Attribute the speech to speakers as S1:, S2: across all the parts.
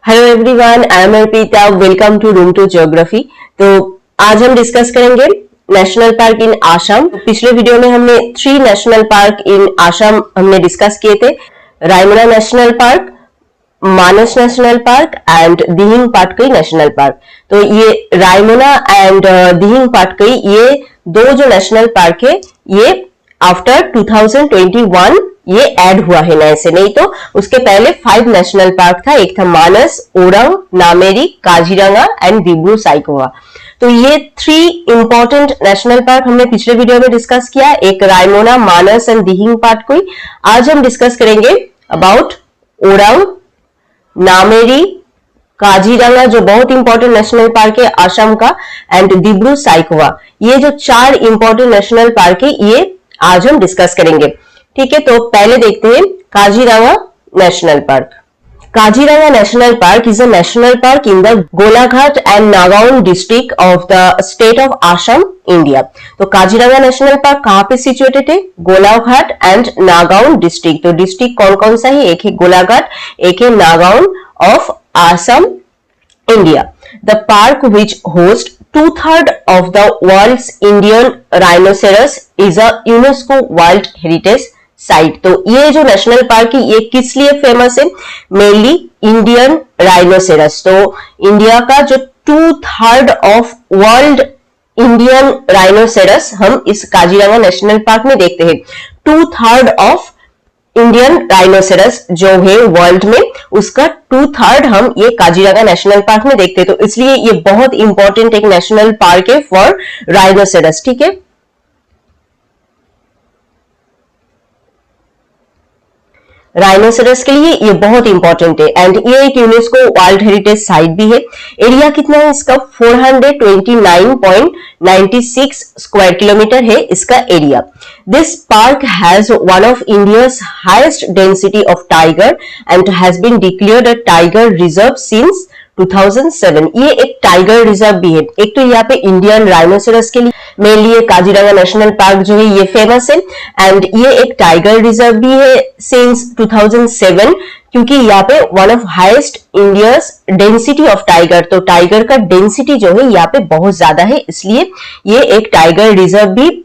S1: Hello everyone, I am Arpita. Welcome to room to geography. तो आज हम डिस्कस करेंगे नेशनल पार्क इन आसाम। पिछले वीडियो में हमने 3 नेशनल पार्क इन आसाम हमने डिस्कस किए थे। Raimona national park, Manas national park and Dehing Patkai national park. तो ये रायमोना एंड दिहिंग पाटकई ये दो जो नेशनल पार्क है ये आफ्टर 2021 ये ऐड हुआ है नए से, नहीं तो उसके पहले 5 नेशनल पार्क था। एक था मानस, ओरंग, नामेरी, काजीरंगा एंड दिब्रू साइखोवा। तो ये 3 इंपॉर्टेंट नेशनल पार्क हमने पिछले वीडियो में डिस्कस किया, एक रायमोना, मानस एंड दिहिंग पाटकई। आज हम डिस्कस करेंगे अबाउट ओरंग, नामेरी, काजीरंगा जो बहुत इंपॉर्टेंट नेशनल पार्क है आसाम का, एंड दिब्रू साइखोवा। ये जो 4 इंपॉर्टेंट नेशनल पार्क है ये आज हम डिस्कस करेंगे। ठीक है, तो पहले देखते हैं Kaziranga national park. Kaziranga national park is a national park in the Golaghat and Nagaon district of the state of Assam, India. तो काजीरंगा नेशनल पार्क कहां पे सिचुएटेड है? Golaghat and Nagaon district. तो डिस्ट्रिक्ट कौन कौन सा है? एक है गोलाघाट, एक है Nagaon of Assam, India. The park, which hosts 2/3 of the world's Indian rhinoceros, is a UNESCO World Heritage Site। तो ये जो नेशनल पार्क है ये किस लिए फेमस है? Mainly Indian rhinoceros. तो इंडिया का जो 2/3 ऑफ वर्ल्ड इंडियन राइनोसेरस हम इस काजीरंगा नेशनल पार्क में देखते हैं। 2/3 ऑफ इंडियन राइनोसेरस जो है वर्ल्ड में, उसका 2/3 हम ये काजीरंगा नेशनल पार्क में देखते हैं। तो इसलिए ये बहुत इंपॉर्टेंट एक नेशनल पार्क है फॉर राइनोसेरस। ठीक है, राइनोसेरस के लिए ये बहुत इंपॉर्टेंट है एंड ये एक यूनेस्को वर्ल्ड हेरिटेज साइट भी है। एरिया कितना है इसका? 429.96 स्क्वायर किलोमीटर है इसका area. This park has one of India's highest density of tiger and has been declared a tiger reserve since 2007। ये एक टाइगर रिजर्व भी है। एक तो यहाँ पे इंडियन राइनोसेरस के लिए मेनली ये काजीरंगा नेशनल पार्क जो है ये फेमस है एंड ये एक टाइगर रिजर्व भी है सिंस 2007, क्योंकि यहाँ पे one of highest India's density of tiger. तो टाइगर का डेंसिटी जो है यहाँ पे बहुत ज्यादा है, इसलिए ये एक टाइगर रिजर्व भी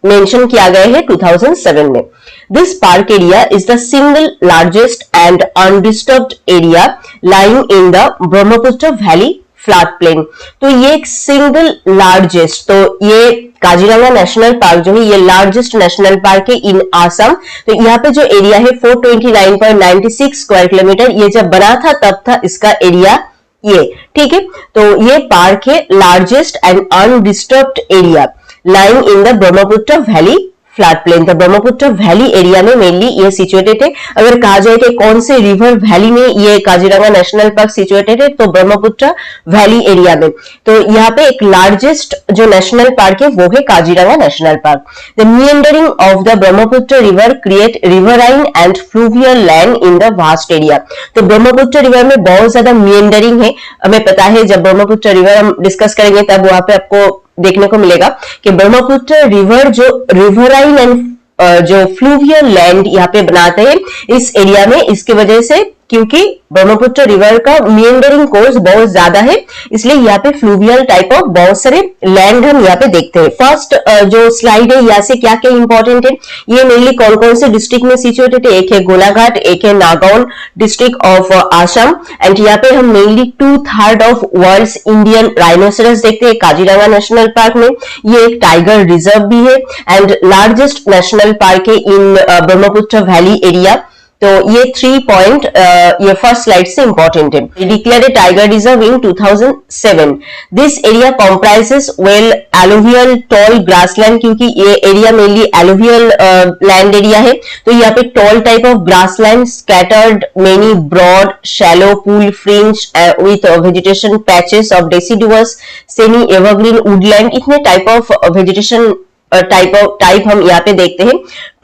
S1: मेंशन किया गया है 2007 में। This park area is the single largest and undisturbed area lying in the Brahmaputra Valley flat plain. तो ये एक सिंगल लार्जेस्ट, तो ये काजीरंगा नेशनल पार्क जो है ये लार्जेस्ट नेशनल पार्क है इन आसाम। तो यहाँ पे जो एरिया है 429.96 स्क्वायर किलोमीटर, ये जब बना था तब था इसका एरिया ये। ठीक है, तो ये पार्क है largest and undisturbed area lying in the Brahmaputra valley flat plain. तो ब्रह्मपुत्र वैली एरिया में मेनली ये सिचुएटेड है। अगर कहा जाए कि कौन से रिवर वैली में ये काजीरंगा नेशनल पार्क सिचुएटेड है, तो ब्रह्मपुत्र वैली एरिया में। तो यहाँ पे एक लार्जेस्ट जो नेशनल पार्क है वो है Kaziranga national park. The meandering of the Brahmaputra river create riverine and fluvial land in the vast area. तो ब्रह्मपुत्र रिवर में बहुत ज्यादा meandering है। हमें पता है जब ब्रह्मपुत्र रिवर हम डिस्कस करेंगे तब वहां पे आपको देखने को मिलेगा कि ब्रह्मपुत्र रिवर जो रिवराइन एंड जो फ्लूवियल लैंड यहाँ पे बनाते हैं इस एरिया में, इसके वजह से क्योंकि ब्रह्मपुत्र रिवर का meandering कोर्स बहुत ज्यादा है, इसलिए यहाँ पे फ्लूवियल टाइप ऑफ बहुत सारे लैंड हम यहाँ पे देखते हैं। फर्स्ट जो स्लाइड है यहाँ से क्या क्या इंपॉर्टेंट है, ये मेनली कौन कौन से डिस्ट्रिक्ट में सिचुएटेड है? एक है गोलाघाट, एक है Nagaon district of Assam and यहाँ पे हम mainly 2/3 of world's Indian rhinoceros देखते हैं काजीरंगा नेशनल पार्क में। ये एक टाइगर रिजर्व भी है एंड लार्जेस्ट नेशनल पार्क है इन ब्रह्मपुत्र वैली एरिया। तो ये 3 पॉइंट ये फर्स्ट स्लाइड से इंपॉर्टेंट है। Declared a tiger reserve in 2007। This area comprises well alluvial tall grassland, क्योंकि ये area mainly alluvial land area है। तो यहाँ पे tall type of grassland scattered many broad shallow pool fringe with vegetation patches of deciduous semi evergreen woodland, इतने type of vegetation type हम यहाँ पे देखते हैं।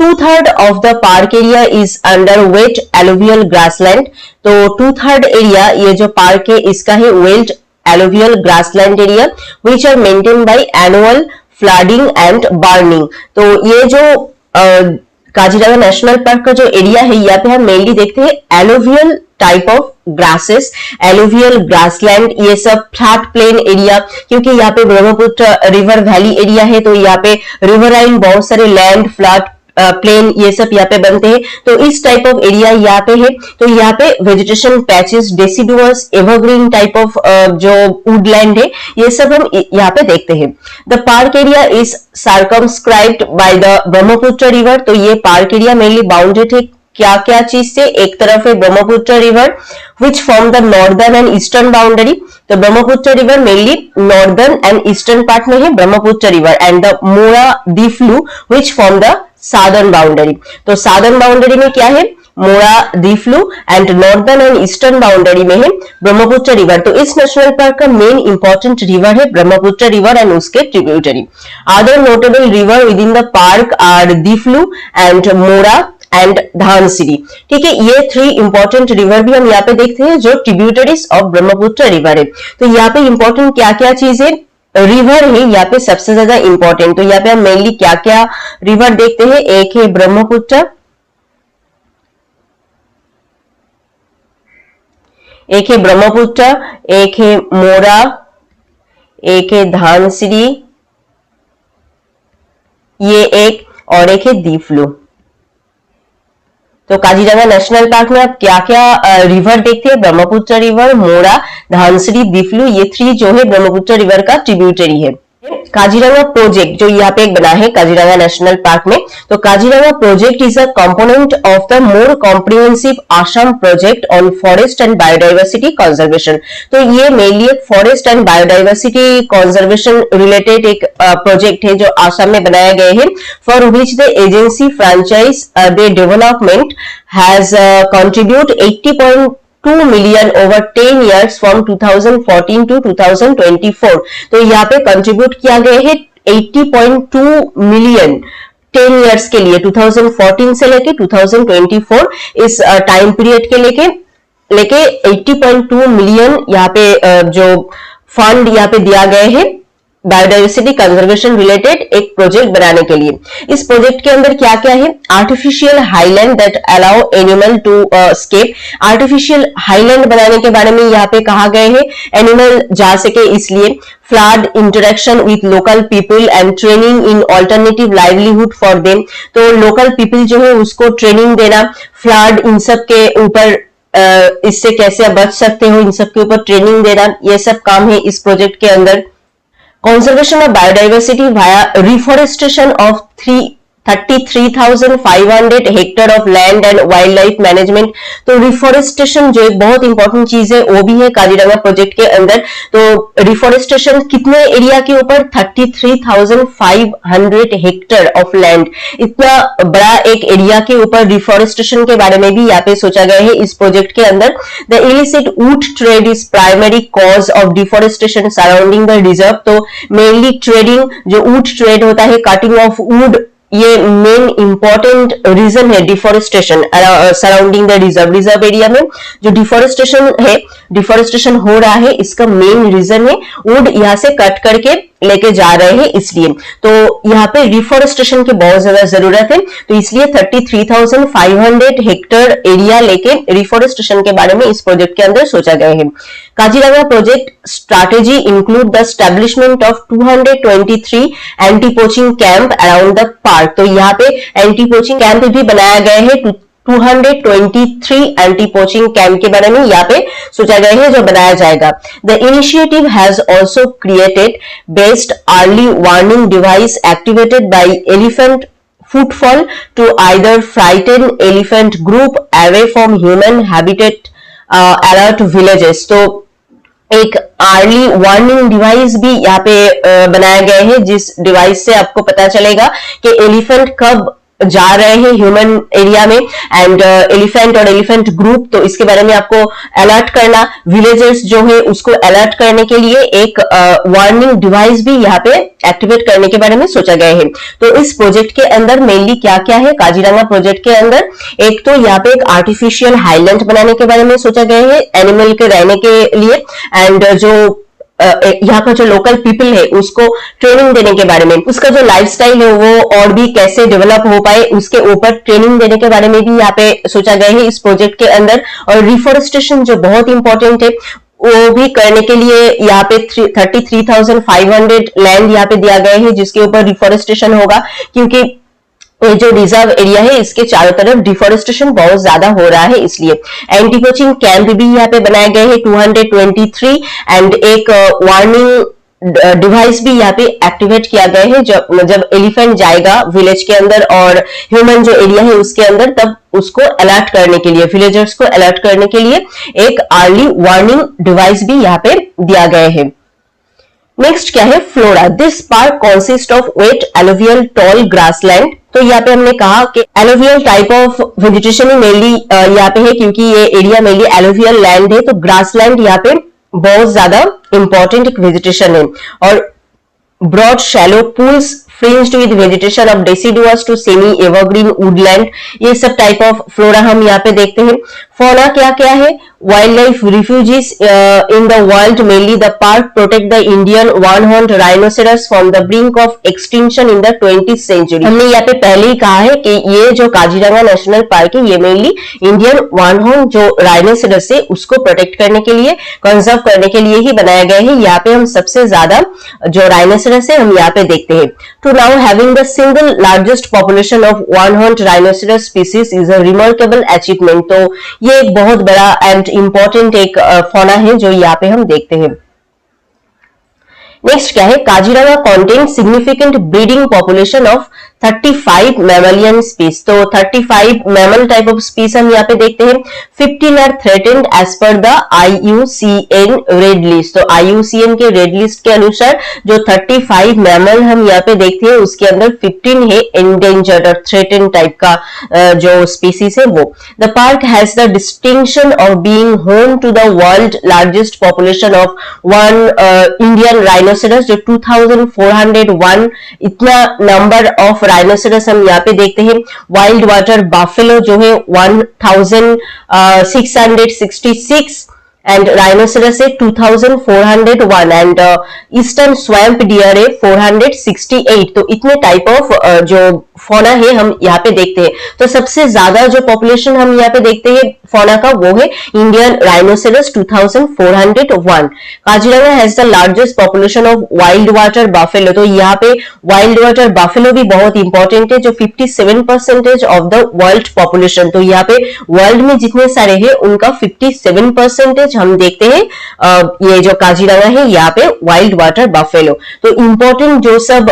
S1: 2/3 of the park area is under wet alluvial grassland. तो 2/3 area ये जो park है इसका है wet alluvial grassland area which are maintain by annual flooding and burning. तो ये जो काजीरंगा नेशनल पार्क का जो एरिया है यहाँ पे हम मेनली देखते हैं alluvial type of grasses, alluvial grassland, ये सब फ्लैट प्लेन एरिया, क्योंकि यहाँ पे ब्रह्मपुत्र रिवर वैली एरिया है तो यहाँ पे रिवराइन बहुत सारे लैंड, फ्लैट प्लेन ये सब यहाँ पे बनते हैं। तो इस टाइप ऑफ एरिया यहाँ पे है। तो यहाँ पे vegetation patches, deciduous, evergreen type of जो वुडलैंड है ये सब हम यहाँ पे देखते हैं। The park area is circumscribed bye the Brahmaputra river. तो ये पार्क एरिया मेनली बाउंडेड है क्या क्या चीज से, एक तरफ है Brahmaputra river which form the northern and eastern boundary. तो Brahmaputra river mainly northern and eastern part में है Brahmaputra river, and the Mora Diphlu which form the southern boundary. तो सादर्न बाउंड्री में क्या है, Mora Diphlu, and northern and eastern boundary में है ब्रह्मपुत्र रिवर। तो इस नेशनल पार्क का मेन इंपॉर्टेंट रिवर है ब्रह्मपुत्र रिवर एंड उसके tributary. Other notable river with in the park are दीफ्लू and मोरा एंड धानसिरी। ठीक है, ये 3 इंपॉर्टेंट रिवर भी हम यहाँ पे देखते हैं जो ट्रिब्यूटरीज ऑफ ब्रह्मपुत्र रिवर है। तो यहाँ पे इंपॉर्टेंट क्या क्या चीज है, रिवर है यहाँ पे सबसे ज्यादा इंपॉर्टेंट। तो यहाँ पे हम मेनली क्या क्या रिवर देखते हैं, एक है ब्रह्मपुत्र, एक है ब्रह्मपुत्र, एक है मोरा, एक है धानसिरी, ये एक, और एक है दीफ्लू। तो काजीरंगा नेशनल पार्क में आप क्या क्या रिवर देखते हैं, ब्रह्मपुत्र रिवर, मोरा, धानसिरी, दीफ्लू, ये 3 जो है ब्रह्मपुत्र रिवर का ट्रिब्यूटरी है। काजीरंगा प्रोजेक्ट जो यहाँ पे एक बना है काजीरंगा नेशनल पार्क में, तो Kaziranga project is a component of the more comprehensive Assam project on forest and biodiversity conservation. तो ये मेनली एक forest and biodiversity conservation related एक प्रोजेक्ट है जो आसाम में बनाया गया है, for which the agency franchise the development has contribute 80.2 million over 10 years from 2014 to 2024। तो यहाँ पे कंट्रीब्यूट किया गया है 80.2 मिलियन 10 इयर्स के लिए, 2014 से लेके 2024 इस टाइम पीरियड के लेके 80.2 मिलियन यहाँ पे जो फंड यहाँ पे दिया गया है बायोडाइवर्सिटी कंजर्वेशन रिलेटेड एक प्रोजेक्ट बनाने के लिए। इस प्रोजेक्ट के अंदर क्या क्या है, artificial highland that allow animal to escape. Artificial highland बनाने के बारे में यहाँ पे कहा गया है, एनिमल जा सके इसलिए, flood interaction with local people and training in alternative livelihood for them. तो लोकल पीपल जो है उसको ट्रेनिंग देना, फ्लड इन सब के ऊपर इससे कैसे बच सकते हो इन सब के ऊपर ट्रेनिंग देना, ये सब काम है इस प्रोजेक्ट के अंदर। Conservation of biodiversity via reforestation of 33,500 hectare of land and wild life management. तो रिफॉरेस्टेशन जो एक बहुत इंपॉर्टेंट चीज है वो भी है काजीरंगा प्रोजेक्ट के अंदर। तो रिफॉरेस्टेशन कितने एरिया के ऊपर, 33,500 हेक्टेयर ऑफ लैंड, इतना बड़ा एक एरिया के ऊपर रिफॉरेस्टेशन के बारे में भी यहाँ पे सोचा गया है इस प्रोजेक्ट के अंदर। The illicit would trade is primary cause of deforestation surrounding the reserve. तो मेनली ट्रेडिंग जो वुड ट्रेड होता है, कटिंग ऑफ वुड, ये मेन इंपॉर्टेंट रीजन है deforestation surrounding the reserve area में जो डिफॉरेस्टेशन हो रहा है, इसका मेन रीजन है वुड यहाँ से कट करके लेके जा रहे हैं इसलिए। तो यहाँ पे रिफॉरेस्टेशन की बहुत ज्यादा जरूरत है, तो इसलिए 33,500 हेक्टेयर एरिया लेके रिफॉरेस्टेशन के बारे में इस प्रोजेक्ट के अंदर सोचा गया है। Kaziranga project strategy include the establishment of 223 anti poaching camp around the park. तो यहाँ पे एंटी पोचिंग कैंप भी बनाया गया है, 223 एंटी पोचिंग कैंप के बारे में यहाँ पे सोचा गया है जो बनाया जाएगा। The initiative has also created best early warning device activated by elephant footfall to either frighten elephant group away from human habitat alert villages। तो एक अर्ली वार्निंग डिवाइस भी यहाँ पे बनाया गया है जिस डिवाइस से आपको पता चलेगा कि एलिफेंट कब जा रहे हैं ह्यूमन एरिया में एंड एलिफेंट और एलिफेंट ग्रुप, तो इसके बारे में आपको अलर्ट करना, विलेजर्स जो है उसको अलर्ट करने के लिए एक वार्निंग डिवाइस भी यहाँ पे एक्टिवेट करने के बारे में सोचा गया है। तो इस प्रोजेक्ट के अंदर मेनली क्या क्या है काजीरंगा प्रोजेक्ट के अंदर, एक तो यहाँ पे एक आर्टिफिशियल हाईलैंड बनाने के बारे में सोचा गया है एनिमल के रहने के लिए, एंड जो यहाँ का जो लोकल पीपल है उसको ट्रेनिंग देने के बारे में, उसका जो लाइफस्टाइल है वो और भी कैसे डेवलप हो पाए उसके ऊपर ट्रेनिंग देने के बारे में भी यहाँ पे सोचा गया है इस प्रोजेक्ट के अंदर। और रिफॉरेस्टेशन जो बहुत इंपॉर्टेंट है वो भी करने के लिए यहाँ पे 33,500 लैंड यहाँ पे दिया गया है जिसके ऊपर रिफॉरेस्टेशन होगा, क्योंकि ये जो रिजर्व एरिया है इसके चारों तरफ डिफोरेस्टेशन बहुत ज्यादा हो रहा है इसलिए। एंटी पोचिंग कैंप भी यहाँ पे बनाए गए हैं 223 एंड एक वार्निंग डिवाइस भी यहाँ पे एक्टिवेट किया गया है। जब एलिफेंट जाएगा विलेज के अंदर और ह्यूमन जो एरिया है उसके अंदर, तब उसको अलर्ट करने के लिए, विलेजर्स को अलर्ट करने के लिए एक अर्ली वार्निंग डिवाइस भी यहाँ पे दिया गया है। नेक्स्ट क्या है, flora. This park consist of wet alluvial tall grassland. तो यहाँ पे हमने कहा कि एलोवियल टाइप ऑफ वेजिटेशन ही मेनली यहाँ पे है, क्योंकि ये एरिया मेनली एलोवियल लैंड है, तो ग्रासलैंड यहाँ पे बहुत ज्यादा इंपॉर्टेंट एक वेजिटेशन है। और broad shallow pools fringed with vegetation of deciduous to semi evergreen woodland, ये सब टाइप ऑफ फ्लोरा हम यहाँ पे देखते हैं। फौना क्या क्या है, wild life refugees in the world, mainly the park protect the Indian one horn rhinoceros from the brink of extinction in the 20th century. हमने यहाँ पे पहले ही कहा है कि ये जो काजीरंगा नेशनल पार्क है ये मेनली इंडियन वन हॉर्न जो राइनोसेरस है उसको प्रोटेक्ट करने के लिए, कंजर्व करने के लिए ही बनाया गया है। यहाँ पे हम सबसे ज्यादा जो राइनोसेरस है हम यहाँ पे देखते हैं। To now having the single largest population of one-horned rhinoceros species is a remarkable achievement। तो ये एक बहुत बड़ा एंड इम्पोर्टेंट एक फौना है जो यहाँ पे हम देखते हैं। नेक्स्ट क्या है, Kaziranga contain significant breeding population of 35 मैमलियन स्पीस। तो 35 मैमल टाइप ऑफ स्पीस हम यहाँ पे देखते हैं। 15 are threatened as per the IUCN red list. तो IUCN के रेड लिस्ट के अनुसार जो 35 मैमल हम यहाँ पे देखते हैं उसके अंदर 15 है एंडेंजर्ड और थ्रेटेंड टाइप का जो स्पीसीज है वो। The park has the distinction of being home to the world largest population of one Indian rhinoceros, जो 2401 इतना नंबर ऑफ राइनोसेरस हम यहाँ पे देखते हैं। वाइल्ड वाटर बाफेलो जो है 1666 एंड राइनोसेरस है 2401 एंड ईस्टर्न स्वैम्प डियर है 468। तो इतने टाइप ऑफ जो फौना है हम यहाँ पे देखते हैं। तो सबसे ज्यादा जो पॉपुलेशन हम यहाँ पे देखते हैं फौना का वो है Indian rhinoceros 2401। Kaziranga has the largest population of wild water buffalo. तो यहाँ पे वाइल्ड वाटर बाफेलो भी बहुत इंपॉर्टेंट है जो 57% ऑफ द वर्ल्ड पॉपुलेशन। तो यहाँ पे वर्ल्ड में जितने सारे हैं उनका 57% हम देखते हैं ये जो काजीरंगा है यहाँ पे वाइल्ड वाटर बाफेलो। तो इंपॉर्टेंट जो सब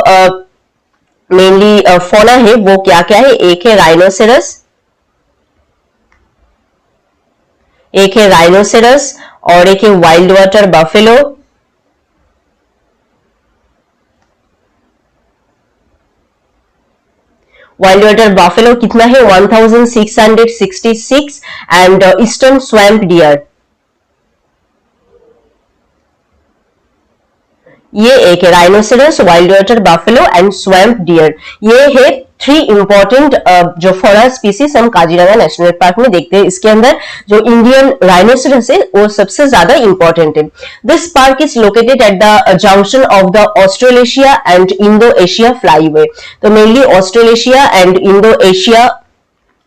S1: मेनली फौना है वो क्या क्या है, एक है राइनोसेरस, एक है राइनोसेरस और एक है वाइल्ड वाटर बाफेलो। वाइल्ड वाटर बाफेलो कितना है 1666 एंड ईस्टर्न स्वैम्प डियर ये एक है rhinoceros, wild water buffalo and swamp deer. ये है 3 इंपॉर्टेंट जो फौना स्पीसीज हम काजीरंगा नेशनल पार्क में देखते हैं। इसके अंदर जो इंडियन राइनोसेरस है वो सबसे ज्यादा इंपॉर्टेंट है। This park is located at the junction of the Australasia and Indo Asia flyway. तो mainly Australasia and Indo Asia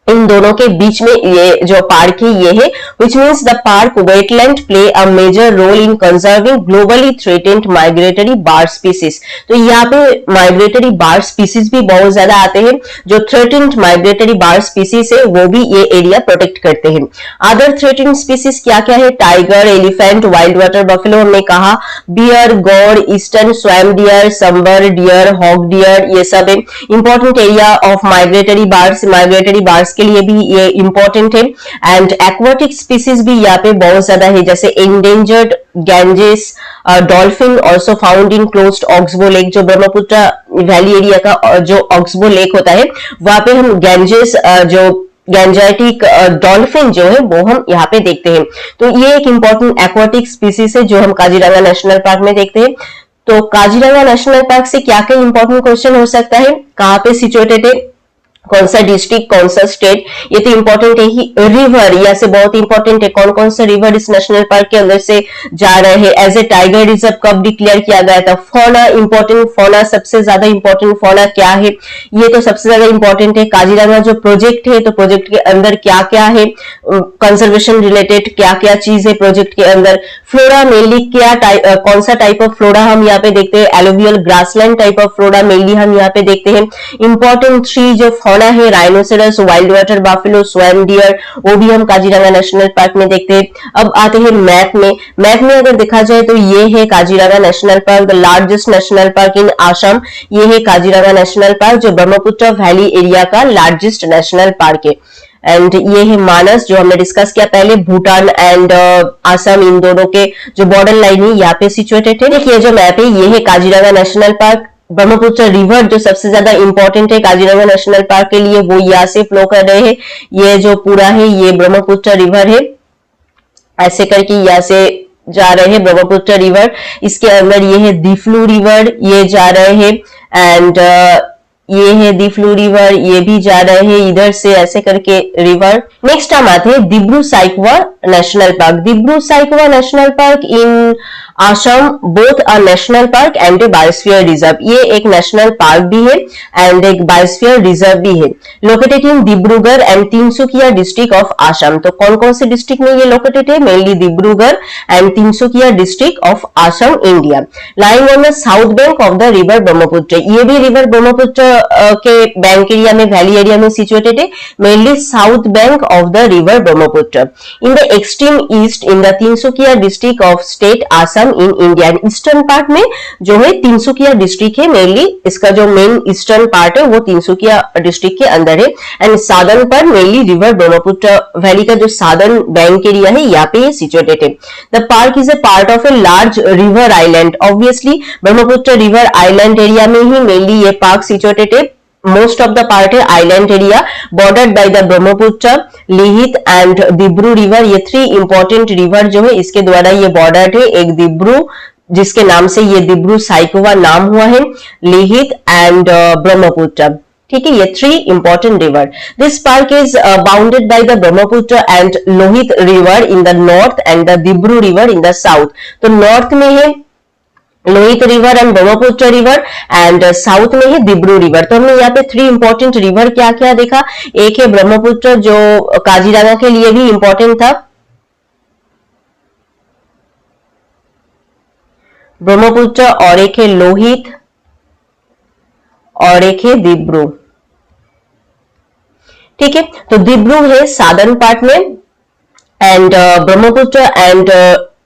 S1: इन दोनों के बीच में ये जो पार्क है ये है, which means the park wetland play a major role in conserving globally threatened migratory bird species। तो यहाँ पे migratory bird species भी बहुत ज्यादा आते हैं। जो threatened migratory bird species है वो भी ये एरिया प्रोटेक्ट करते हैं। अदर threatened species क्या क्या है, tiger, elephant, wild water buffalo हमने कहा, bear, gaur, eastern swamp deer, sambar deer, hog deer, ये सब है। Important area of migratory birds के लिए भी ये इंपॉर्टेंट है। एंड एक्वाटिक स्पीसीज भी यहाँ पे बहुत ज्यादा है, जैसे endangered Ganges dolphin also found in closed oxbow lake. जो ब्रह्मपुत्र वैली एरिया का जो ऑक्सबो लेक होता है वहां पे हम गैंजेस जो गैंजाइटिक डॉल्फिन जो है वो हम यहाँ पे देखते हैं। तो ये एक इंपॉर्टेंट एक्वाटिक स्पीसीज है जो हम काजीरंगा नेशनल पार्क में देखते हैं। तो काजीरंगा नेशनल पार्क से क्या क्या इंपॉर्टेंट क्वेश्चन हो सकता है, कहाँ पे सिचुएटेड है, कौन सा डिस्ट्रिक्ट, कौन सा स्टेट, ये तो इंपॉर्टेंट है ही। रिवर यहाँ से बहुत इंपॉर्टेंट है, कौन कौन सा रिवर इस नेशनल पार्क के अंदर से जा रहे हैं। एज ए टाइगर रिजर्व कब डिक्लेयर किया गया था। फौना इंपॉर्टेंट, फौना सबसे ज्यादा इंपॉर्टेंट फौना क्या है, ये तो सबसे ज्यादा इंपॉर्टेंट है। काजीरंगा जो प्रोजेक्ट है, तो प्रोजेक्ट के अंदर क्या क्या है, कंजर्वेशन रिलेटेड क्या क्या चीज है प्रोजेक्ट के अंदर। फ्लोरा मेनली क्या कौन सा टाइप ऑफ फ्लोरा हम यहाँ पे देखते हैं, alluvial grassland type of flora mainly हम यहाँ पे देखते हैं। इंपॉर्टेंट 3 जो फौना है, rhinoceros, wild water buffalo, swamp deer, वो भी हम काजीरंगा नेशनल पार्क में देखते हैं। अब आते हैं मैप में। मैप में अगर देखा जाए तो ये है Kaziranga national park, the largest national park in Assam. ये है काजीरंगा नेशनल पार्क जो ब्रह्मपुत्र वैली एरिया का लार्जेस्ट नेशनल पार्क है। एंड ये है मानस जो हमने डिस्कस किया पहले, भूटान एंड आसाम इन दोनों के जो बॉर्डर लाइन है यहाँ पे सिचुएटेड है। देखिए जो मैप है ये है Kaziranga national park. Brahmaputra river जो सबसे ज्यादा इंपॉर्टेंट है काजीरंगा नेशनल पार्क के लिए, वो यहाँ से फ्लो कर रहे हैं। ये जो पूरा है ये ब्रह्मपुत्र रिवर है, ऐसे करके यहाँ से जा रहे हैं ब्रह्मपुत्र रिवर। इसके अंदर ये है दिफ्लू रिवर, ये जा रहे हैं। एंड ये है दिफ्लू रिवर, ये भी जा रहे हैं इधर से ऐसे करके रिवर। नेक्स्ट हम आते हैं Dibru Saikhowa national park. Dibru Saikhowa national park in Assam both a national park and a biosphere reserve. ये एक नेशनल पार्क भी है एंड एक बायोस्फीयर रिजर्व भी है। Located in Dibrugarh and Tinsukia district of Assam. तो कौन कौन से डिस्ट्रिक्ट में ये लोकेटेड है, mainly Dibrugarh and Tinsukia district of Assam India. Lying on the south bank of the river Brahmaputra. ये भी रिवर ब्रह्मपुत्र के बैंक एरिया में, वैली एरिया में सिचुएटेड है, mainly south bank of the river Brahmaputra. In the extreme east in the Tinsukia district of state Assam in India. Eastern part में जो है Tinsukia district है, मेनली इसका जो मेन ईस्टर्न पार्ट है वो तिनसुकिया डिस्ट्रिक्ट के अंदर है। एंड साधर्न पर मेनली रिवर ब्रह्मपुत्र वैली का जो साधर्न बैंक एरिया है यहाँ पे सिचुएटेड है। The park is a part of a large river island. Obviously Brahmaputra river island area में ही मेनली ये पार्क सिचुएटेड है। मोस्ट ऑफ द पार्ट है island area bordered by the Brahmaputra, Lohit and Dibru river. ये 3 इंपॉर्टेंट रिवर जो है इसके द्वारा ये बॉर्डर्ड है। एक दिब्रू जिसके नाम से ये दिब्रू साइखवा नाम हुआ है, लिहित एंड ब्रह्मपुत्र। ठीक है, ये 3 important river. This park is bounded by the Brahmaputra and Lohit river in the north and the Dibru river in the south. तो नॉर्थ में है Lohit river and Brahmaputra river and south में है दिब्रू रिवर। तो हमने यहाँ पे 3 इंपॉर्टेंट रिवर क्या क्या देखा। एक है ब्रह्मपुत्र जो काजीरंगा के लिए भी इंपॉर्टेंट था, ब्रह्मपुत्र, और एक है लोहित और एक है दिब्रू। ठीक है, तो दिब्रू है साधर्न पार्ट में एंड ब्रह्मपुत्र एंड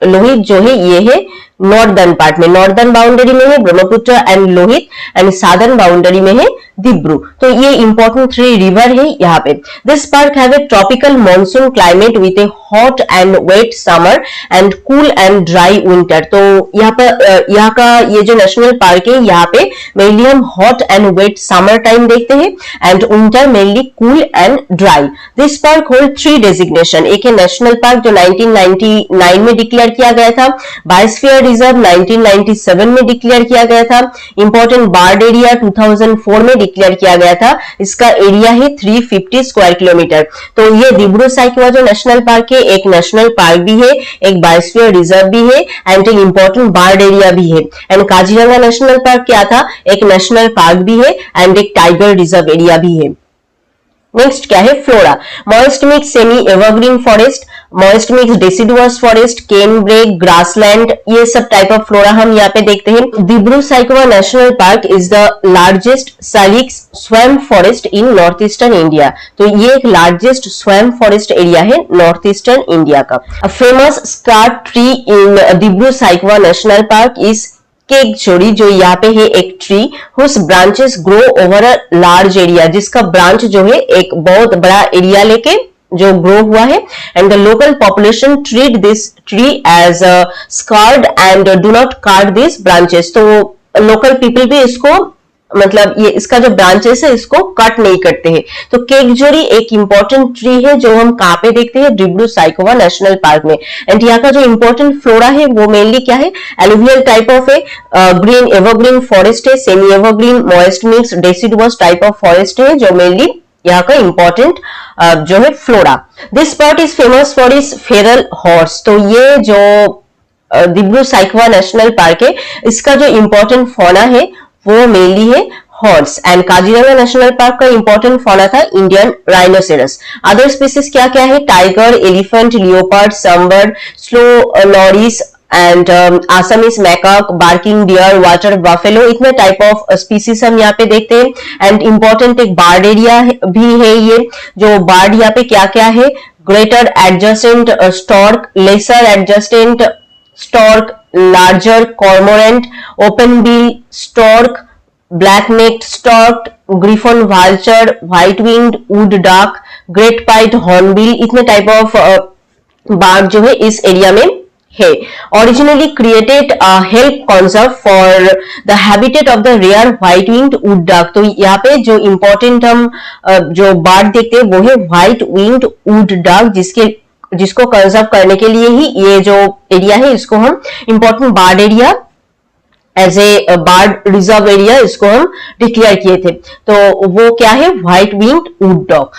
S1: लोहित जो है ये है नॉर्दर्न पार्ट में। नॉर्दर्न बाउंड्री में है Brahmaputra and Lohit and southern boundary में है दिब्रू। तो ये इंपॉर्टेंट 3 रिवर है यहाँ पे। This park have a tropical monsoon climate with a hot and wet summer and cool and dry winter. तो यहाँ का ये जो नेशनल पार्क है यहाँ पे मेनली हम hot and wet summer time देखते हैं and winter mainly cool and dry. This park hold 3 designation. एक है नेशनल पार्क जो 1999 में डिक्लेयर किया गया था, बायोस्फीयर रिजर्व 1997 में डिक्लेयर किया गया था, इंपॉर्टेंट बर्ड एरिया 2004 में डिक्लेयर किया गया था। इसका एरिया है 350 स्क्वायर किलोमीटर। तो ये दिब्रू साइखवा जो नेशनल पार्क है एक नेशनल पार्क भी है, एक बायोस्फीयर रिजर्व भी है एंड एक इंपॉर्टेंट बर्ड एरिया भी है। एंड काजीरंगा नेशनल पार्क क्या था, एक नेशनल पार्क भी है एंड एक टाइगर रिजर्व एरिया भी है। नेक्स्ट क्या है, flora. Moist mix semi evergreen forest, moist mix deciduous forest, cane brake, grassland, ये सब टाइप ऑफ फ्लोरा हम यहाँ पे देखते हैं। Dibru Saikhowa national park is the largest salix swamp forest in north eastern India. तो ये एक लार्जेस्ट स्वैम फॉरेस्ट एरिया है नॉर्थ ईस्टर्न इंडिया का। फेमस स्कार्ट tree in Dibru Saikhowa national park is केकचोरी, जो यहाँ पे है एक tree whose branches grow over a large area, जिसका ब्रांच जो है एक बहुत बड़ा एरिया लेके जो ग्रो हुआ है। And the local population treat this tree as scared and do not card this branches. तो लोकल पीपल भी इसको मतलब ये इसका जो ब्रांचेस है इसको कट नहीं करते हैं। तो केकजोरी एक इंपॉर्टेंट ट्री है जो हम कहाँ पे देखते हैं, दिब्रू साइखवा नेशनल पार्क में। एंड यहाँ का जो इंपॉर्टेंट फ्लोरा है वो मेनली क्या है, एलुवियल टाइप ऑफ है, ग्रीन एवरग्रीन फॉरेस्ट है, semi evergreen, moist mix, deciduous type of forest है जो मेनली यहाँ का इंपॉर्टेंट जो है flora. This part is famous for is Feral horse. तो ये जो दिब्रू साइखवा नेशनल पार्क है, इसका जो इंपॉर्टेंट फौना है वो मेनली है horse. And Kaziranga national park का इंपॉर्टेंट फौना था इंडियन राइनोसेरस। अदर स्पीसीज क्या क्या है? Tiger, elephant, leopard, sambar, slow loris and Assamese macaque, barking deer, water buffalo, इतने टाइप ऑफ स्पीसीज हम यहाँ पे देखते हैं। एंड इंपॉर्टेंट एक बार्ड एरिया भी है। ये जो बार्ड यहाँ पे क्या क्या है? Greater adjutant stork, lesser adjutant stork, larger cormorant, open bill stork, black necked stork, griffon vulture, white winged wood duck, great pied hornbill, इतने टाइप ऑफ बार्ड जो है इस एरिया में है। Originally created help conserve for the habitat of the rare white winged wood duck. तो यहाँ पे जो इंपॉर्टेंट हम जो बार्ड देखते हैं वो है व्हाइट विंग्ड वुड डक, जिसको कंजर्व करने के लिए ही ये जो एरिया है इसको हम important bird area as a bird reserve area इसको हम डिक्लेयर किए थे। तो वो क्या है? White winged wood duck.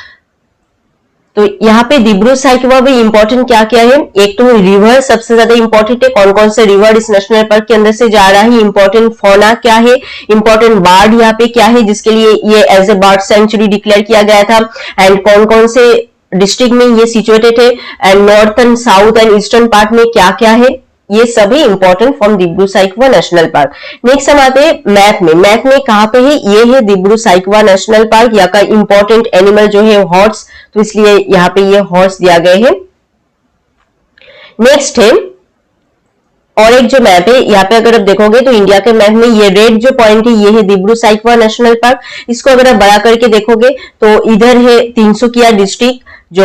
S1: तो यहाँ पे दिब्रू साइखवा में इंपॉर्टेंट क्या क्या है? एक तो रिवर सबसे ज्यादा इंपॉर्टेंट है, कौन कौन से रिवर इस नेशनल पार्क के अंदर से जा रहा है, इंपॉर्टेंट फौना क्या है, इंपॉर्टेंट बार्ड यहाँ पे क्या है जिसके लिए ये as a bird sanctuary declare किया गया था, एंड कौन कौन से डिस्ट्रिक्ट में ये सिचुएटेड है, and northern, south and eastern part में क्या क्या है, ये सभी important from Dibru Saikhowa national park. Next हम आते हैं मैप में। मैप में कहां पे है? ये है दिब्रू साइखवा नेशनल पार्क। यहाँ का इंपॉर्टेंट एनिमल जो है हॉर्स, तो इसलिए यहाँ पे ये हॉर्स दिया गए हैं। नेक्स्ट है और एक जो मैप है, यहाँ पे अगर आप देखोगे तो इंडिया के मैप में ये रेड जो पॉइंट है ये है दिब्रू साइखवा नेशनल पार्क। इसको अगर आप बड़ा करके देखोगे तो इधर है तिनसुकिया डिस्ट्रिक्ट जो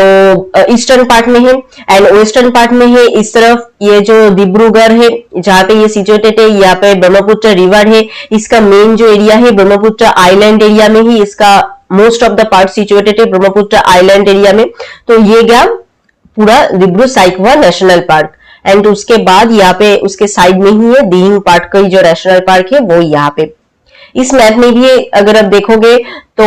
S1: ईस्टर्न पार्ट में है, एंड वेस्टर्न पार्ट में है इस तरफ ये जो डिब्रूगढ़ है जहां पे ये सिचुएटेड है। यहाँ पे ब्रह्मपुत्र रिवर है, इसका मेन जो एरिया है ब्रह्मपुत्र आइलैंड एरिया में ही इसका most of the part situated है, ब्रह्मपुत्र आइलैंड एरिया में। तो ये गया पूरा Dibru Saikhowa national park. And उसके बाद यहाँ पे उसके साइड में ही है दिहिंग पाटकई जो नेशनल पार्क है वो यहाँ पे। इस मैप में भी अगर आप देखोगे तो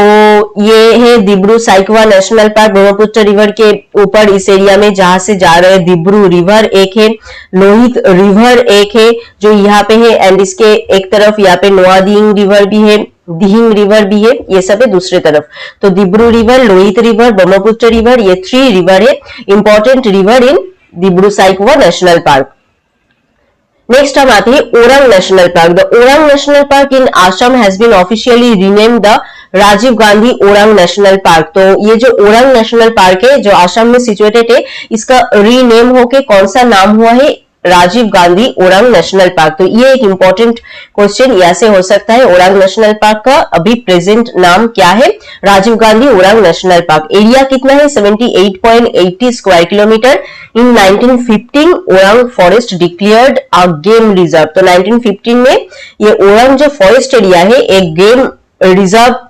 S1: ये है Dibru Saikhowa national park, Brahmaputra river के ऊपर इस एरिया में जहां से जा रहे हैं दिब्रू रिवर एक है, लोहित रिवर एक है जो यहाँ पे है, एंड इसके एक तरफ यहाँ पे नोआदिंग रिवर भी है, दिहिंग रिवर भी है, ये सब है दूसरे तरफ। तो Dibru river, Lohit river, Brahmaputra river, ये 3 रिवर है important river in Dibru Saikhowa national park. Next हम आते हैं Orang national park. The Orang national park in Assam has been officially renamed the Rajiv Gandhi Orang national park. तो ये जो ओरंग नेशनल पार्क है जो आसाम में सिचुएटेड है, इसका रीनेम होके कौन सा नाम हुआ है? Rajiv Gandhi Orang national park. तो ये एक इंपॉर्टेंट क्वेश्चन यहाँ से हो सकता है। ओरंग नेशनल पार्क का अभी प्रेजेंट नाम क्या है? Rajiv Gandhi Orang national park. Area कितना है? 78.80 square kilometre. In 1915 Orang forest declared a game reserve. तो 1915 में ये ओरंग जो फॉरेस्ट एरिया है एक गेम रिजर्व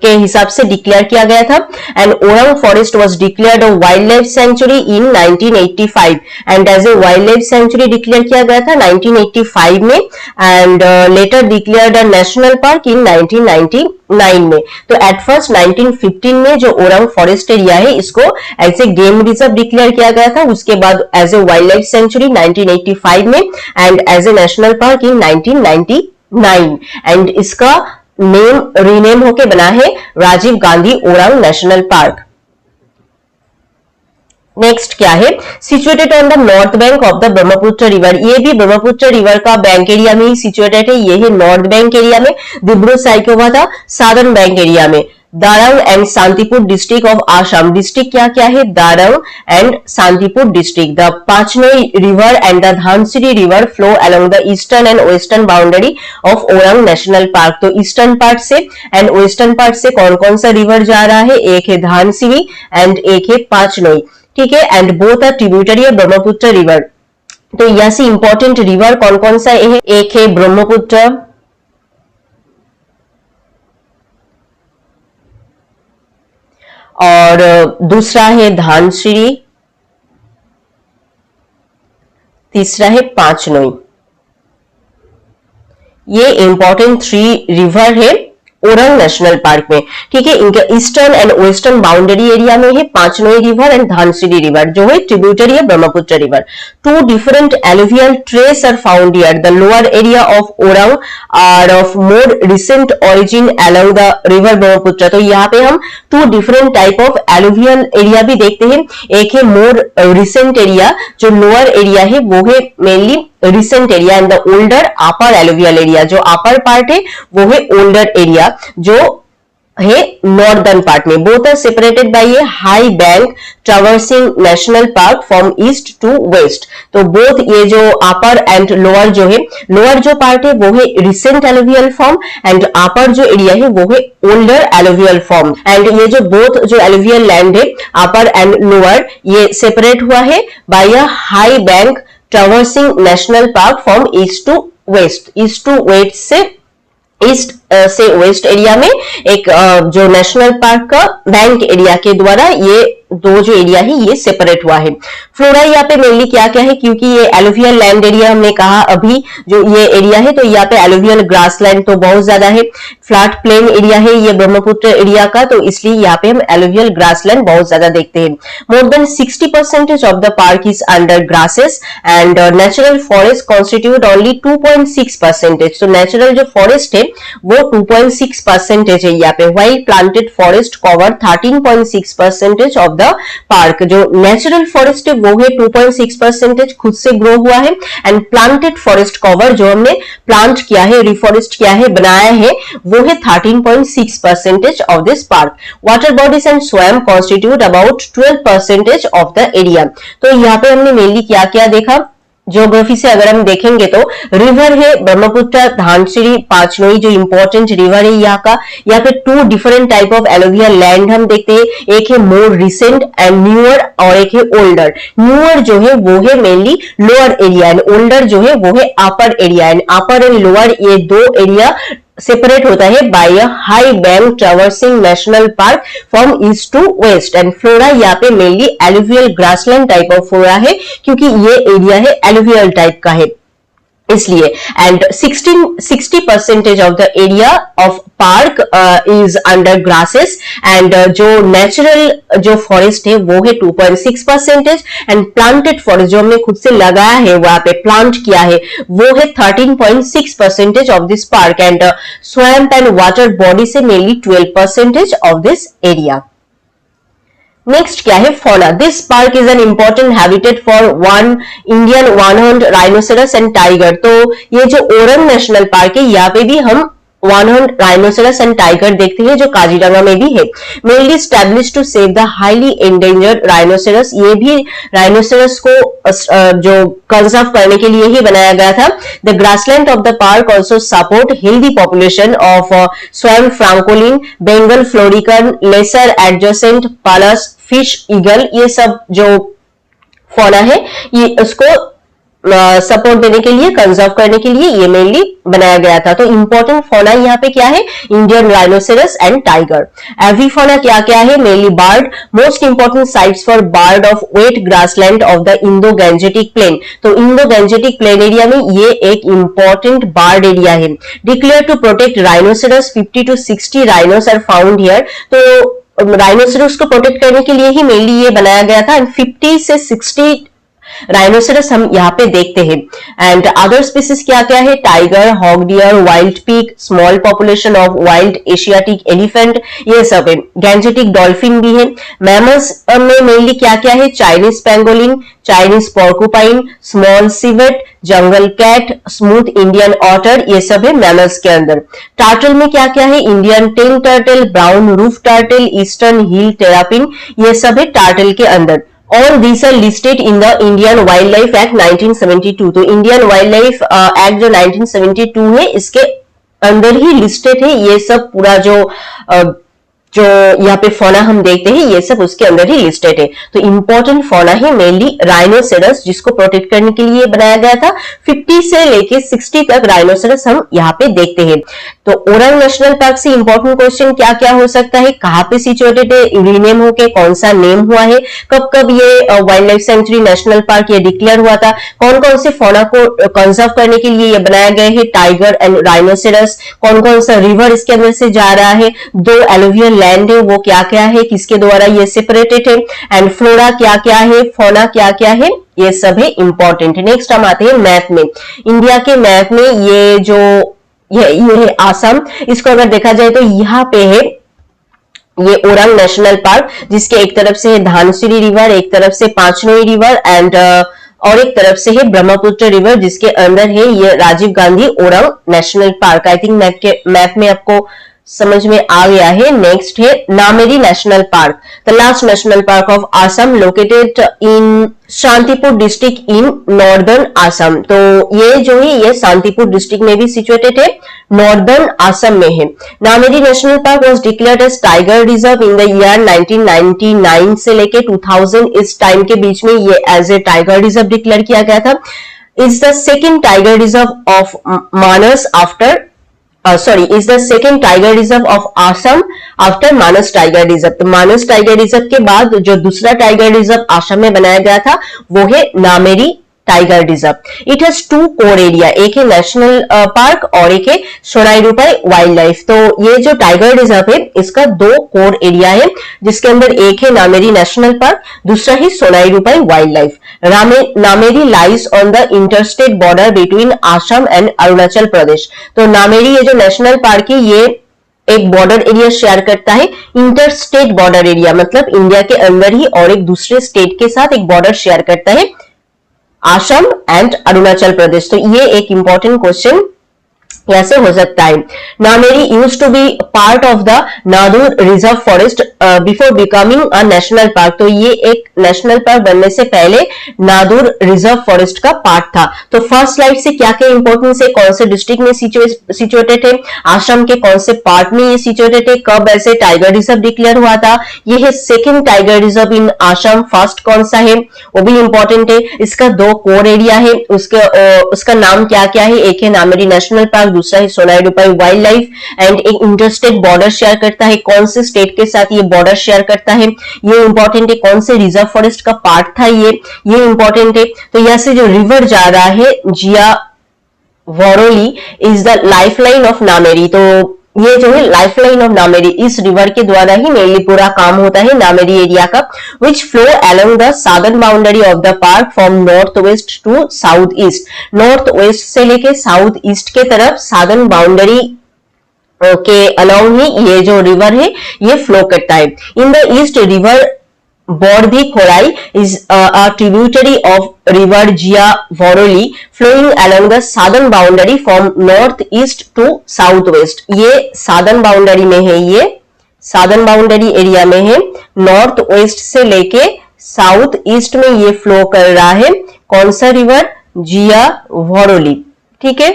S1: के हिसाब से डिक्लेयर किया गया था। And Orang forest was declared a wild life sanctuary in 1985 and as a wild life sanctuary declare किया गया था 1985 में, and later declared a national park in 1999 में। तो एट फर्स्ट 1915 में जो ओरंग फॉरेस्ट एरिया है इसको as a game reserve declare किया गया था, उसके बाद as a wild life sanctuary 1985 में, and as a national park in 1999। And इसका नेम रीनेम होके बना है Rajiv Gandhi Orang national park. Next क्या है? Situated on the north bank of the Brahmaputra river. ये भी ब्रह्मपुत्र रिवर का बैंक एरिया में ही सिचुएटेड है। ये है नॉर्थ बैंक एरिया में, दिब्रू साइखवा था साउदर्न बैंक एरिया में। Darrang and Shantipur district of Assam. District क्या क्या है? Darrang and Shantipur district. The Pachnoi river and the Dhansiri river flow along the eastern and western boundary of Orang national park. तो ईस्टर्न पार्ट से एंड वेस्टर्न पार्ट से कौन कौन सा रिवर जा रहा है? एक है धानसिरी एंड एक है पाचनोई, ठीक है, and both are tributary of Brahmaputra river. तो यहाँ से इंपॉर्टेंट रिवर कौन कौन सा है? एक है ब्रह्मपुत्र, और दूसरा है धानसिरी, तीसरा है पांचनोई। ये इंपॉर्टेंट 3 रिवर है ओरंग नेशनल पार्क में। ठीक है, इनका eastern and western boundary area में है Pachnoi river and Dhansiri river जो है ट्रिब्यूटरी है Brahmaputra river. Two different alluvial terraces are found here. The lower area of Orang are of more recent origin along the river Brahmaputra. तो यहाँ पे हम two different type of alluvial area भी देखते हैं। एक है मोर रिसेंट एरिया, जो लोअर एरिया है वो है mainly recent area, and the older upper alluvial area, जो अपर पार्ट है वो है ओल्डर एरिया जो है नॉर्दर्न पार्ट में। Both are separated by a high bank traversing national park from east to west. तो बोथ ये जो अपर एंड लोअर जो है, लोअर जो पार्ट है वो है recent alluvial form and upper जो एरिया है वो है ओल्डर एलुवियल फॉर्म। एंड ये जो बोथ जो एलुवियल लैंड है अपर एंड लोअर, ये सेपरेट हुआ है by a high bank traversing national park from east to west. East to west से ईस्ट से वेस्ट एरिया में एक जो नेशनल पार्क का बैंक एरिया के द्वारा ये दो जो एरिया है ये सेपरेट हुआ है। फ्लोरा यहाँ पे मेनली क्या क्या है, क्योंकि ये एलुवियल लैंड एरिया हमने कहा अभी जो ये एरिया है, तो यहाँ पे एलुवियल ग्रासलैंड तो बहुत ज्यादा है। फ्लैट प्लेन एरिया है ये ब्रह्मपुत्र एरिया का, तो इसलिए यहाँ पे हम एलुवियल ग्रासलैंड बहुत ज्यादा देखते हैं। More than 60% of the park is under grasses and natural forest constitute only 2.6%। तो नेचुरल जो फॉरेस्ट है वो 2.6% है यहाँ पे, while planted forest cover 13.6% of the park. जो नेचुरल फॉरेस्ट है वो है 2.6% खुद से ग्रो हुआ है, एंड प्लांटेड फॉरेस्ट कवर जो हमने प्लांट किया है, रिफॉरेस्ट किया है, बनाया है, वो है 13.6% of this park. Water bodies and swamp constitute about 12% of the area. तो यहाँ पे हमने मेनली क्या क्या देखा, ज्योग्राफी से अगर हम देखेंगे तो रिवर है ब्रह्मपुत्र, धानसिरी, पांचनोई जो इंपॉर्टेंट रिवर है यहाँ का। यहाँ पे two different type of alluvial land हम देखते हैं, एक है मोर रिसेंट एंड न्यूअर और एक है ओल्डर। न्यूअर जो है वो है mainly lower area and older जो है वो है upper area, and upper and lower ये दो एरिया सेपरेट होता है by a high bank traversing national park from east to west. And flora यहाँ पे mainly alluvial grassland type of flora है, क्योंकि ये एरिया है एलुवियल टाइप का है इसलिए। And 60% of the area of park is under grasses, and जो नेचुरल जो फॉरेस्ट है वो है 2.6%, एंड प्लांटेड फॉरेस्ट जो हमने खुद से लगाया है वहां पे प्लांट किया है वो है 13.6% of this park, and swamp and water body से mainly 12% of this area. Next क्या है, fauna. This park is an important habitat for one Indian one horn rhinoceros and tiger. तो ये जो ओरंग नेशनल पार्क है यहाँ पे भी हम one horn rhinoceros and tiger देखते हैं, जो काजीरंगा में भी है। Mainly establish to save the highly endangered rhinoceros. ये भी राइनोसेरस को जो कंजर्व करने के लिए ही बनाया गया था। The grassland of the park also support healthy population of स्वयं फ्रांकोलिन, Bengal florican, laser adjacent पालस, fish, eagle. ये सब जो फौना है ये उसको सपोर्ट देने के लिए, कंजर्व करने के लिए ये मेनली बनाया गया था। तो इंपॉर्टेंट फौना यहाँ पे क्या है, Indian rhinoceros and tiger. Avifauna क्या क्या है, mainly bird. Most important sites for bird of wet grassland of the Indo Gangetic plain. तो इंडो गैंजेटिक प्लेन एरिया में ये एक इंपॉर्टेंट बार्ड एरिया है। Declare to protect rhinoceros, 50 to 60 rhinos are found here. तो rhinoceros को protect करने के लिए ही मेनली ये बनाया गया था, एंड 50 से 60 राइनोसेरस हम यहाँ पे देखते हैं। एंड अदर स्पीसीज क्या क्या है, tiger, hog deer, wild pig, small population of wild Asiatic elephant, ये सब है। गैंजेटिक डॉल्फिन भी है। मैमल्स में मेनली क्या क्या है, Chinese pangolin, Chinese porcupine, small civet, jungle cat, smooth Indian otter, ये सब है मैमल्स के अंदर। टर्टल में क्या क्या है, Indian tent turtle, brown roof turtle, eastern hill terrapin, ये सब है टर्टल के अंदर। All these are listed in the Indian Wildlife Act 1972। तो इंडियन वाइल्ड लाइफ एक्ट जो 1972 है इसके अंदर ही लिस्टेड है ये सब पूरा जो जो यहाँ पे फौना हम देखते हैं ये सब उसके अंदर ही लिस्टेड है। तो इंपॉर्टेंट फौना है मेनली राइनोसेरस, जिसको प्रोटेक्ट करने के लिए बनाया गया था। 50 से लेके 60 तक राइनोसेरस हम यहाँ पे देखते हैं। तो ओरंग नेशनल पार्क से इंपॉर्टेंट क्वेश्चन क्या क्या हो सकता है, कहाँ पे सिचुएटेड है, रीनेम होके कौन सा नेम हुआ है, कब कब ये wild life century national park ये डिक्लेयर हुआ था, कौन कौन से फौना को कंजर्व करने के लिए ये बनाया गया है, टाइगर एंड राइनोसेरस, कौन कौन सा रिवर इसके अंदर से जा रहा है, दो एलुवियल लैंड है वो क्या क्या है, किसके द्वारा ये सेपरेटेड है, एंड फ्लोरा क्या क्या है, फौना क्या क्या है, ये सब है इंपॉर्टेंट है। नेक्स्ट हम आते हैं मैप में। इंडिया के मैप में ये जो ये है आसाम, इसको अगर देखा जाए तो यहाँ पे है ये ओरंग नेशनल पार्क, जिसके एक तरफ से है धानसिरी रिवर, एक तरफ से पांचनोई रिवर एंड और एक तरफ से है ब्रह्मपुत्र रिवर, जिसके अंदर है ये Rajiv Gandhi Orang national park. I think map में आपको समझ में आ गया है। नेक्स्ट है Nameri national park, the last national park of Assam, located in Shantipur district in northern Assam. तो ये जो है ये शांतिपुर डिस्ट्रिक्ट में भी सिचुएटेड है, नॉर्दर्न आसाम में है। Nameri national park was declared as tiger reserve in the year 1999 से लेके 2000 इस टाइम के बीच में ये as a tiger reserve declare किया गया था। It's the second tiger reserve of Manas after is the second tiger reserve of Assam after Manas Tiger Reserve। तो मानस टाइगर रिजर्व के बाद जो दूसरा टाइगर रिजर्व आसाम में बनाया गया था वो है Nameri tiger reserve. It has 2 core area, एक है नेशनल पार्क और एक है सोनाई रूपाई वाइल्ड लाइफ। तो ये जो टाइगर रिजर्व है इसका 2 कोर एरिया है, जिसके अंदर एक है नामेरी नेशनल पार्क, दूसरा है Sonai Rupai wildlife. Nameri lies on the interstate border between Assam and Arunachal Pradesh. तो नामेरी ये जो नेशनल पार्क है ये एक बॉर्डर एरिया शेयर करता है, इंटर स्टेट बॉर्डर एरिया, मतलब इंडिया के अंदर ही और एक दूसरे स्टेट के साथ एक बॉर्डर शेयर करता है आसाम एंड अरुणाचल प्रदेश। तो ये एक इंपॉर्टेंट क्वेश्चन कैसे हो सकता है। Nameri used to be part of the Nadur reserve forest before becoming a national park. तो ये एक नेशनल पार्क बनने से पहले नादूर रिजर्व फॉरेस्ट का पार्ट था। तो फर्स्ट स्लाइड से क्या क्या इंपॉर्टेंस है, कौन से डिस्ट्रिक्ट में सिचुएटेड है, आसाम के कौन से पार्ट में ये सिचुएटेड है, कब ऐसे टाइगर रिजर्व डिक्लेयर हुआ था, ये है सेकेंड टाइगर रिजर्व इन आसाम, फर्स्ट कौन सा है वो भी इंपॉर्टेंट है। इसका 2 कोर एरिया है, उसका नाम क्या क्या है, एक है नामेरी नेशनल पार्क, दूसरा है Sonai Rupai wild life, and एक इंटरस्टेट बॉर्डर शेयर करता है, कौन से स्टेट के साथ ये बॉर्डर शेयर करता है ये इंपॉर्टेंट है, कौन से रिजर्व फॉरेस्ट का पार्ट था ये इंपॉर्टेंट है। तो यहां से जो रिवर जा रहा है Jia Bhoroli is the lifeline of Nameri. तो ये जो है लाइफलाइन ऑफ नामेरी, इस रिवर के द्वारा ही मेनली पूरा काम होता है नामेरी एरिया का, which flow along the southern boundary of the park from north west to south east. North west से लेके साउथ ईस्ट के तरफ साउदर्न बाउंड्री के अलोंग ही ये जो रिवर है ये फ्लो करता है। In the east river Bordhi Khorai is a tributary of river Jia Voroli flowing along the southern boundary from northeast to southwest। ये southern boundary में है, ये southern boundary area में है, north west से लेके south east में ये flow कर रहा है। कौन सा river? जिया वोरोली, ठीक है,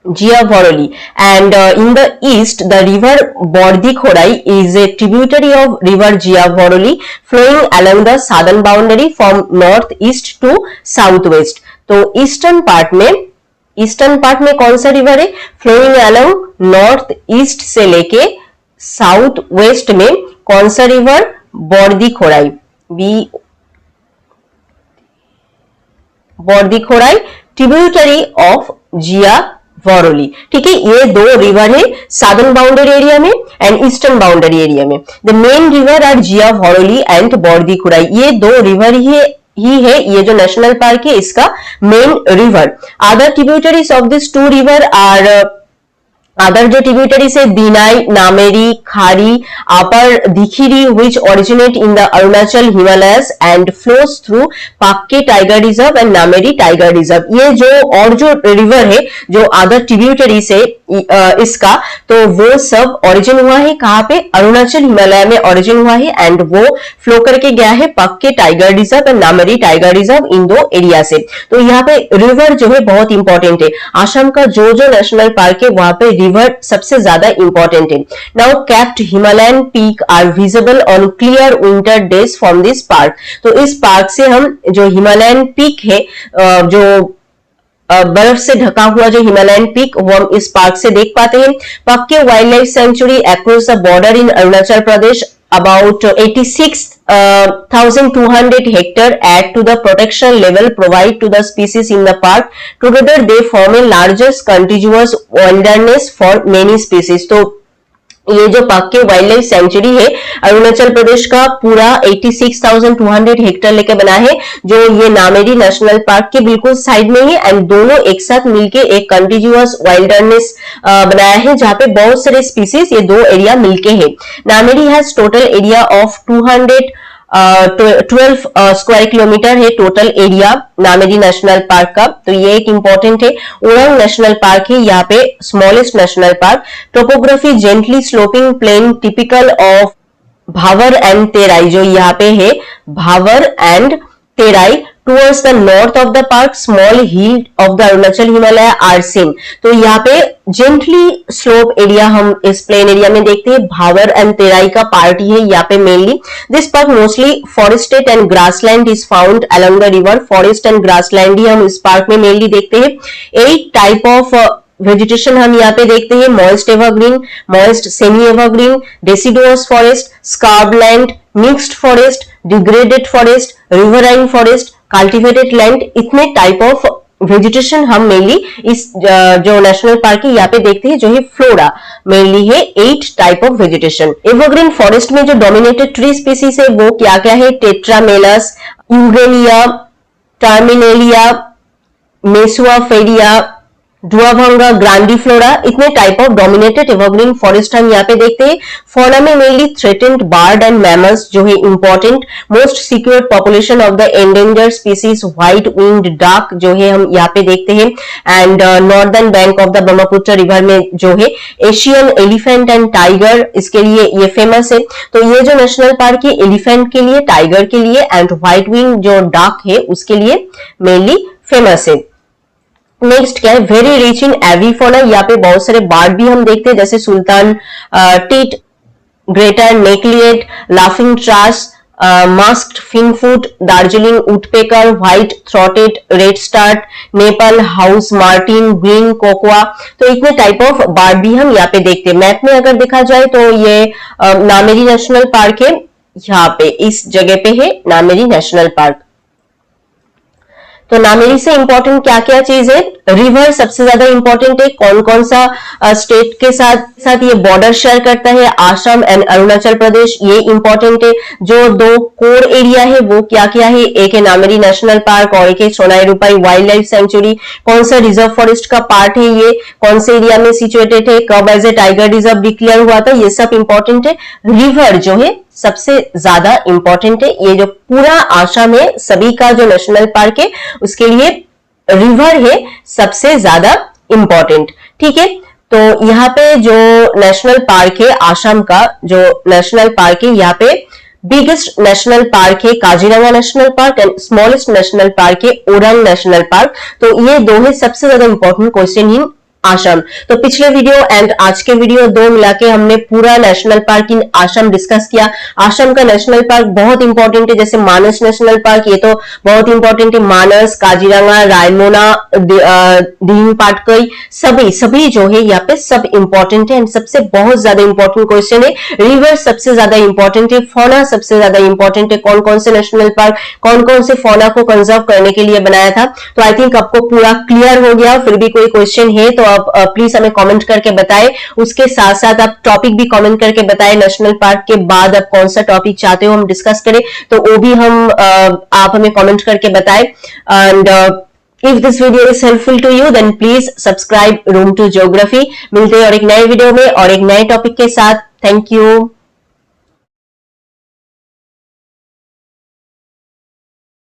S1: Jia Voroli। And in the east the river Bordhi Khorai is a tributary of river Jia Voroli flowing along the southern boundary from northeast to southwest। तो ईस्टर्न पार्ट में कौन सा रिवर है, फ्लोइंग अलोंग नॉर्थ ईस्ट से लेके south west में कौन सा river, Bordi Khorai, Bordi Khorai tributary of Jia Bhoroli, ठीक है। ये 2 रिवर है साउदर्न बाउंड्री एरिया में एंड ईस्टर्न बाउंड्री एरिया में। The main river are Jia Bhoroli and Bordi Khurai. ये 2 रिवर ही है ये जो नेशनल पार्क है इसका main river. Other tributaries of this 2 river are other जो ट्रिब्यूटरीज है Dinai, Nameri, Khari, upper Dikhiri which originate in the Arunachal Himalayas and flows through Pakke tiger reserve and Nameri tiger reserve. ये जो और जो रिवर है जो अदर ट्रिब्यूटरीज है इसका, तो वो सब ओरिजिन हुआ है कहाँ पे, अरुणाचल हिमालय में ओरिजिन हुआ है एंड वो फ्लो करके गया है Pakke tiger reserve and Nameri tiger reserve in 2 area से। तो यहाँ पे रिवर जो है बहुत इंपॉर्टेंट है। आसाम का जो नेशनल पार्क है वहां पे रिवर सबसे ज्यादा इंपॉर्टेंट है। Snow capped Himalayan peak are visible on clear winter days from this park. तो इस पार्क से हम जो हिमालयन पीक है, जो बर्फ से ढका हुआ जो हिमालयन पीक, वो हम इस पार्क से देख पाते हैं। पक्के wild life century across the border in Arunachal Pradesh about 86,200 hectare add to the protection level provide to the species in the park. Together they form a largest contiguous wilderness for many species. तो ये जो पक्के wild life century है अरुणाचल प्रदेश का पूरा 86,200 hectare लेके बना है, जो ये नामेरी नेशनल पार्क के बिल्कुल साइड में है एंड दोनों एक साथ मिलके एक कंटिन्यूअस वाइल्डरनेस बनाया है, जहां पे बहुत सारे स्पीसीज ये दो एरिया मिलके है। Nameri has total area of 12 square kilometre है total area Nameri national park का। तो ये एक इंपॉर्टेंट है। ओरंग नेशनल पार्क है यहाँ पे smallest national park. Topography gently sloping plain typical of Bhabar and Terai, जो यहाँ पे है Bhabar and Terai. Towards the north of the park, small hill of the Arunachal Himalaya are seen. तो यहाँ पे gently slope area हम इस plain area में देखते हैं। भावर एंड तेराई का पार्ट ही है यहाँ पे mainly. This park mostly forested and grassland is found along the river. Forest and grassland ही हम इस पार्क में mainly देखते हैं। 8 type of वेजिटेशन हम यहाँ पे देखते हैं। Moist evergreen, moist semi evergreen, deciduous forest, scrubland, mixed forest, degraded forest, riverine forest, cultivated land, इतने टाइप ऑफ वेजिटेशन हम मेनली इस जो नेशनल पार्क है यहाँ पे देखते हैं, जो है फ्लोरा मेनली है 8 type of vegetation. Evergreen forest में जो डोमिनेटेड ट्री स्पीसीज है वो क्या क्या है? टेट्रामेलस, यूरेलिया, टर्मिनेलिया, मेसुआफेरिया, डुआभंगा, ग्रांडीफ्लोरा, इतने type of dominated evergreen forest हम यहाँ पे देखते हैं। फौना में mainly threatened bird and mammals जो है important. Most secured population of the endangered species white winged duck जो है हम यहाँ पे देखते हैं। And northern bank of the Brahmaputra river में जो है एशियन एलिफेंट एंड टाइगर, इसके लिए ये फेमस है। तो ये जो नेशनल पार्क है एलिफेंट के लिए, टाइगर के लिए एंड व्हाइट विंग जो डक है उसके लिए मेनली फेमस है। नेक्स्ट क्या है? वेरी रिच इन एविफोना, यहाँ पे बहुत सारे बर्ड भी हम देखते हैं, जैसे sultan tit, greater necklaced, laughing thrush, masked finfoot, Darjeeling woodpecker, white throated redstart, Nepal house martin, green cochoa. तो इतने टाइप ऑफ बर्ड भी हम यहाँ पे देखते हैं। मैप में अगर देखा जाए तो ये नामेरी नेशनल पार्क है, यहाँ पे इस जगह पे है नामेरी नेशनल पार्क। तो नामेरी से इंपॉर्टेंट क्या क्या चीज है? रिवर सबसे ज्यादा इंपॉर्टेंट है। कौन कौन सा स्टेट के साथ ये बॉर्डर शेयर करता है? आसाम एंड अरुणाचल प्रदेश, ये इंपॉर्टेंट है। जो दो कोर एरिया है वो क्या क्या है? एक है नामेरी नेशनल पार्क और एक है Sonai Rupai wild life century. कौन सा रिजर्व फॉरेस्ट का पार्ट है ये? कौन से एरिया में सिचुएटेड है? कब as a tiger reserve declare हुआ था? ये सब इंपॉर्टेंट है। रिवर जो है सबसे ज्यादा इंपॉर्टेंट है। ये जो पूरा आसाम है सभी का जो नेशनल पार्क है उसके लिए रिवर है सबसे ज्यादा इंपॉर्टेंट। ठीक है, तो यहाँ पे जो नेशनल पार्क है आसाम का जो नेशनल पार्क है, यहाँ पे बिगेस्ट नेशनल पार्क है Kaziranga national park and smallest national park है ओरंग नेशनल पार्क। तो ये दो है सबसे ज्यादा इंपॉर्टेंट क्वेश्चन इन आसाम। तो पिछले वीडियो एंड आज के वीडियो दो मिला के हमने पूरा national park in Assam discuss किया। आसाम का नेशनल पार्क बहुत इंपॉर्टेंट है, जैसे मानस नेशनल पार्क ये तो बहुत इंपॉर्टेंट है। मानस, काजीरंगा, रायमोना, दिहिंग पाटकई सभी जो है यहाँ पे सब इंपॉर्टेंट है। एंड सबसे बहुत ज्यादा इंपॉर्टेंट क्वेश्चन है रिवर सबसे ज्यादा इंपॉर्टेंट है, फौना सबसे ज्यादा इंपॉर्टेंट है। कौन कौन से नेशनल पार्क कौन कौन से फौना को कंजर्व करने के लिए बनाया था? तो आई थिंक आपको पूरा क्लियर हो गया। फिर भी कोई क्वेश्चन है तो आप प्लीज हमें कमेंट करके बताएं। उसके साथ साथ आप टॉपिक भी कमेंट करके बताएं। नेशनल पार्क के बाद आप कौन सा टॉपिक चाहते हो हम डिस्कस करें, तो वो भी हम आप हमें कमेंट करके बताएं। And if this video is helpful to you then please subscribe Room 2 Geography। मिलते हैं और एक नए वीडियो में और एक नए टॉपिक के साथ। Thank you.